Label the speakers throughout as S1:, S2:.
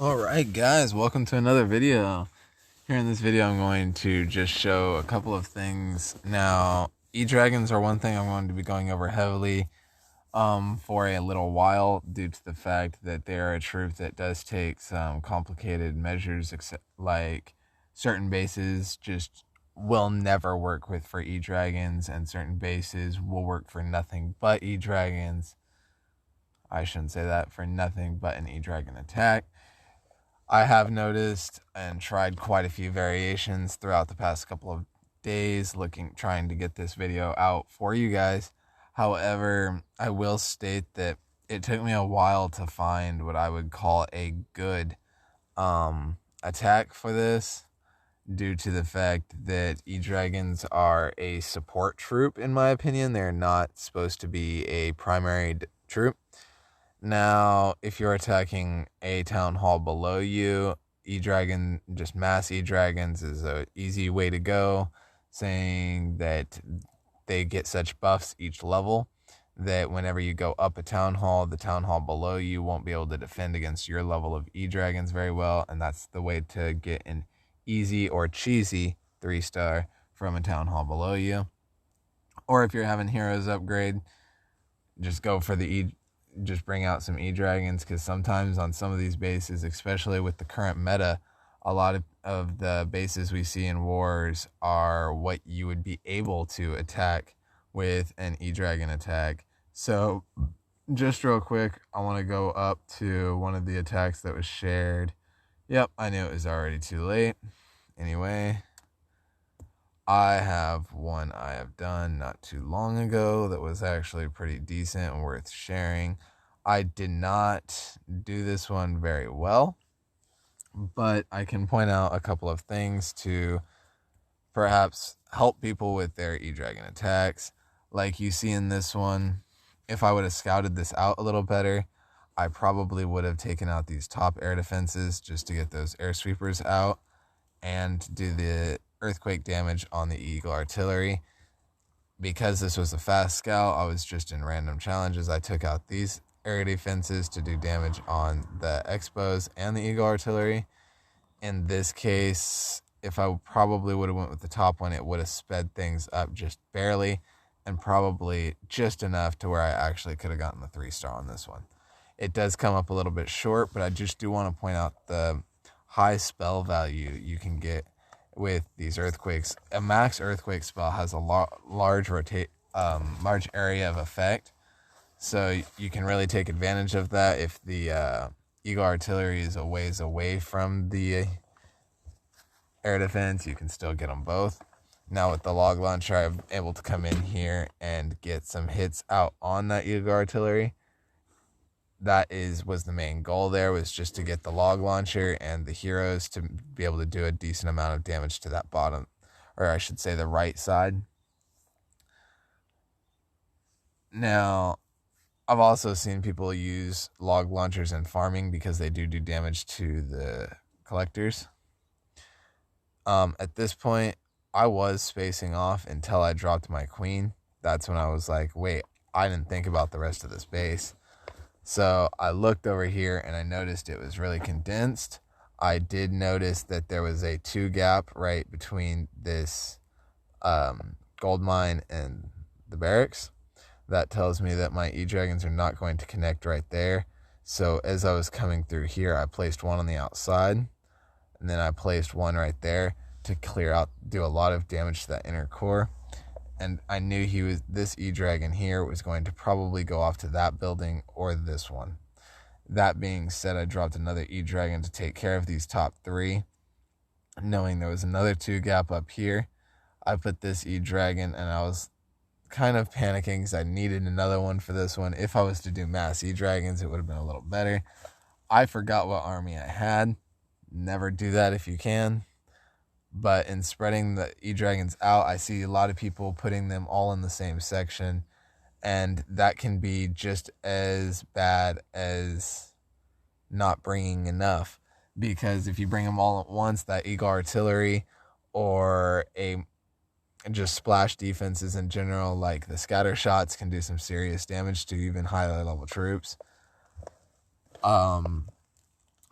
S1: Alright guys, welcome to another video. Here in this video I'm going to just show a couple of things. Now, E-Dragons are one thing I'm going to be going over heavily for a little while due to the fact that they are a troop that does take some complicated measures, like certain bases just will never work with for E-Dragons and certain bases will work for nothing but E-Dragons. I shouldn't say that, for nothing but an E-Dragon attack. I have noticed and tried quite a few variations throughout the past couple of days, trying to get this video out for you guys. However, I will state that it took me a while to find what I would call a good attack for this, due to the fact that E-Dragons are a support troop, in my opinion. They're not supposed to be a primary troop. Now, if you're attacking a town hall below you, E-Dragon, just mass E-Dragons is an easy way to go, saying that they get such buffs each level that whenever you go up a town hall, the town hall below you won't be able to defend against your level of E-Dragons very well, and that's the way to get an easy or cheesy 3-star from a town hall below you. Or if you're having heroes upgrade, just go for just bring out some E-Dragons, because sometimes on some of these bases, especially with the current meta, a lot of the bases we see in wars are what you would be able to attack with an E-Dragon attack. So just real quick, I want to go up to one of the attacks that was shared. Yep, I knew it was already too late. Anyway, I have one I have done not too long ago that was actually pretty decent and worth sharing. I did not do this one very well, but I can point out a couple of things to perhaps help people with their E-Dragon attacks. Like you see in this one, if I would have scouted this out a little better, I probably would have taken out these top air defenses just to get those air sweepers out and do the earthquake damage on the Eagle artillery. Because this was a fast scout, I was just in random challenges. I took out these air defenses to do damage on the Expos and the Eagle artillery. In this case, if I probably would have went with the top one, it would have sped things up just barely, and probably just enough to where I actually could have gotten the 3-star on this one. It does come up a little bit short, but I just do want to point out the high spell value you can get with these earthquakes. A max earthquake spell has a large area of effect, so you can really take advantage of that. If the Eagle artillery is a ways away from the air defense, you can still get them both. Now with the log launcher, I'm able to come in here and get some hits out on that Eagle artillery. That was the main goal there, was just to get the log launcher and the heroes to be able to do a decent amount of damage to that bottom, or I should say the right side. Now, I've also seen people use log launchers in farming because they do damage to the collectors. At this point, I was spacing off until I dropped my queen. That's when I was like, wait, I didn't think about the rest of this base. So I looked over here and I noticed it was really condensed. I did notice that there was a 2 gap right between this gold mine and the barracks. That tells me that my E-Dragons are not going to connect right there. So as I was coming through here, I placed one on the outside, and then I placed one right there to clear out, do a lot of damage to that inner core. And I knew this E-Dragon here was going to probably go off to that building or this one. That being said, I dropped another E-Dragon to take care of these top 3, knowing there was another 2 gap up here. I put this E-Dragon, and I was kind of panicking because I needed another one for this one. If I was to do mass E-Dragons, it would have been a little better. I forgot what army I had. Never do that if you can. But in spreading the E-Dragons out, I see a lot of people putting them all in the same section, and that can be just as bad as not bringing enough, because if you bring them all at once, that Eagle artillery or just splash defenses in general, like the scatter shots, can do some serious damage to even higher level troops.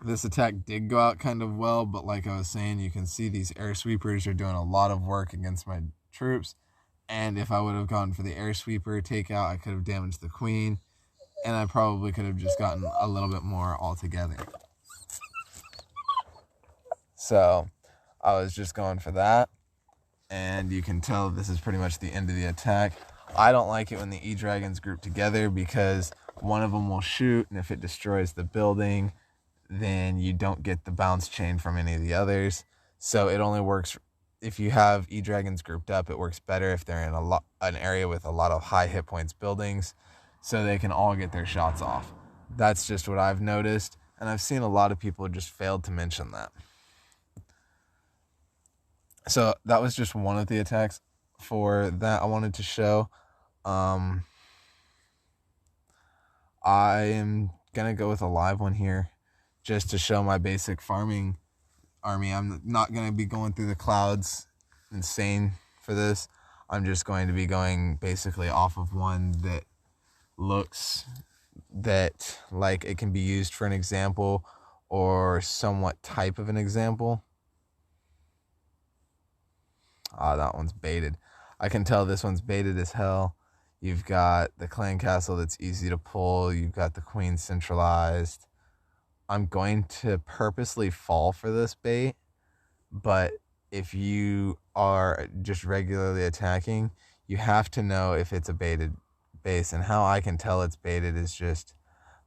S1: This attack did go out kind of well, but like I was saying, you can see these air sweepers are doing a lot of work against my troops. And if I would have gone for the air sweeper takeout, I could have damaged the queen, and I probably could have just gotten a little bit more altogether. So I was just going for that, and you can tell this is pretty much the end of the attack. I don't like it when the E-Dragons group together because one of them will shoot, and if it destroys the building, then you don't get the bounce chain from any of the others. So it only works if you have E-Dragons grouped up. It works better if they're in an area with a lot of high hit points buildings, so they can all get their shots off. That's just what I've noticed, and I've seen a lot of people just failed to mention that. So that was just one of the attacks for that I wanted to show. I am going to go with a live one here just to show my basic farming army. I'm not going to be going through the clouds insane for this. I'm just going to be going basically off of one that looks that like it can be used for an example or somewhat type of an example. That one's baited. I can tell this one's baited as hell. You've got the clan castle that's easy to pull. You've got the queen centralized. I'm going to purposely fall for this bait, but if you are just regularly attacking, you have to know if it's a baited base, and how I can tell it's baited is just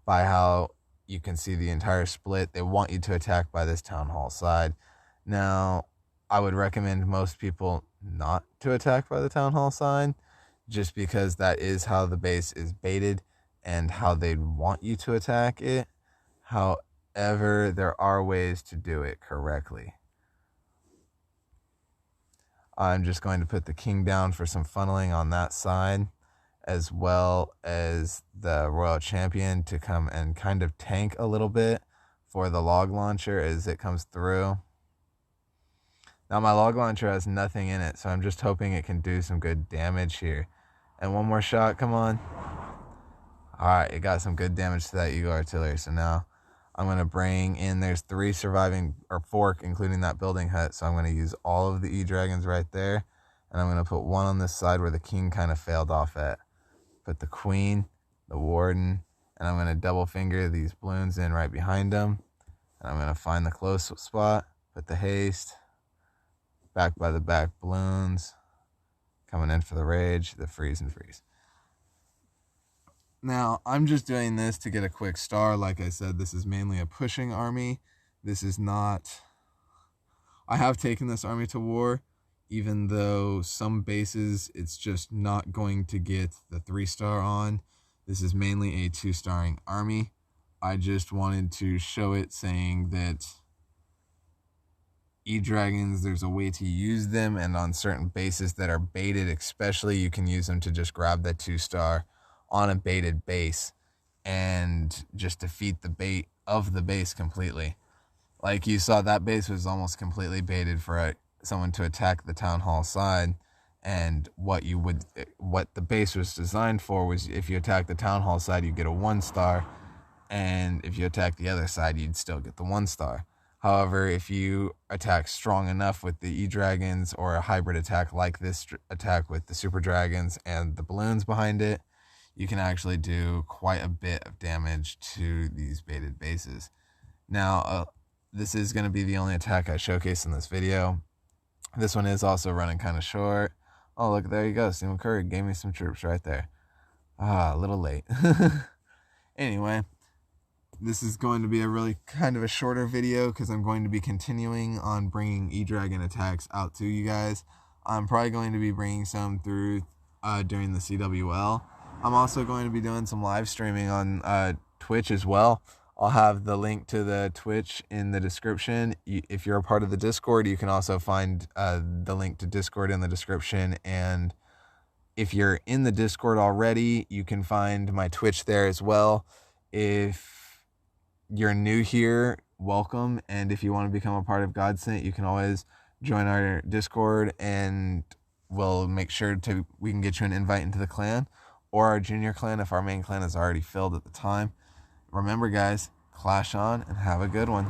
S1: by how you can see the entire split. They want you to attack by this town hall side. Now, I would recommend most people not to attack by the town hall side, just because that is how the base is baited and how they'd want you to attack it. However, there are ways to do it correctly. I'm just going to put the king down for some funneling on that side, as well as the royal champion to come and kind of tank a little bit for the log launcher as it comes through. Now my log launcher has nothing in it, so I'm just hoping it can do some good damage here. And one more shot, come on. Alright, it got some good damage to that Eagle artillery. So now I'm going to bring in, there's 3 surviving, or 4, including that building hut. So I'm going to use all of the E-Dragons right there. And I'm going to put one on this side where the king kind of failed off at. Put the queen, the warden, and I'm going to double finger these balloons in right behind them. And I'm going to find the close spot, put the haste, back by the back balloons, coming in for the rage, the freeze and freeze. Now, I'm just doing this to get a quick star. Like I said, this is mainly a pushing army. This is not... I have taken this army to war, even though some bases it's just not going to get the 3-star on. This is mainly a 2-starring army. I just wanted to show it, saying that E-Dragons, there's a way to use them, and on certain bases that are baited especially, you can use them to just grab that 2-star on a baited base and just defeat the bait of the base completely. Like you saw, that base was almost completely baited for someone to attack the town hall side, and what the base was designed for was if you attack the town hall side, you get a 1-star, and if you attack the other side, you'd still get the 1-star. However, if you attack strong enough with the E-Dragons, or a hybrid attack like this attack with the Super Dragons and the balloons behind it, you can actually do quite a bit of damage to these baited bases. Now, this is going to be the only attack I showcase in this video. This one is also running kind of short. Oh, look, there you go. Stephen Curry gave me some troops right there. A little late. Anyway, this is going to be a really kind of a shorter video because I'm going to be continuing on bringing E-Dragon attacks out to you guys. I'm probably going to be bringing some through during the CWL. I'm also going to be doing some live streaming on Twitch as well. I'll have the link to the Twitch in the description. If you're a part of the Discord, you can also find the link to Discord in the description. And if you're in the Discord already, you can find my Twitch there as well. If you're new here, welcome. And if you want to become a part of Godsent, you can always join our Discord, and we'll make sure we can get you an invite into the clan or our junior clan if our main clan is already filled at the time. Remember, guys, Clash on and have a good one.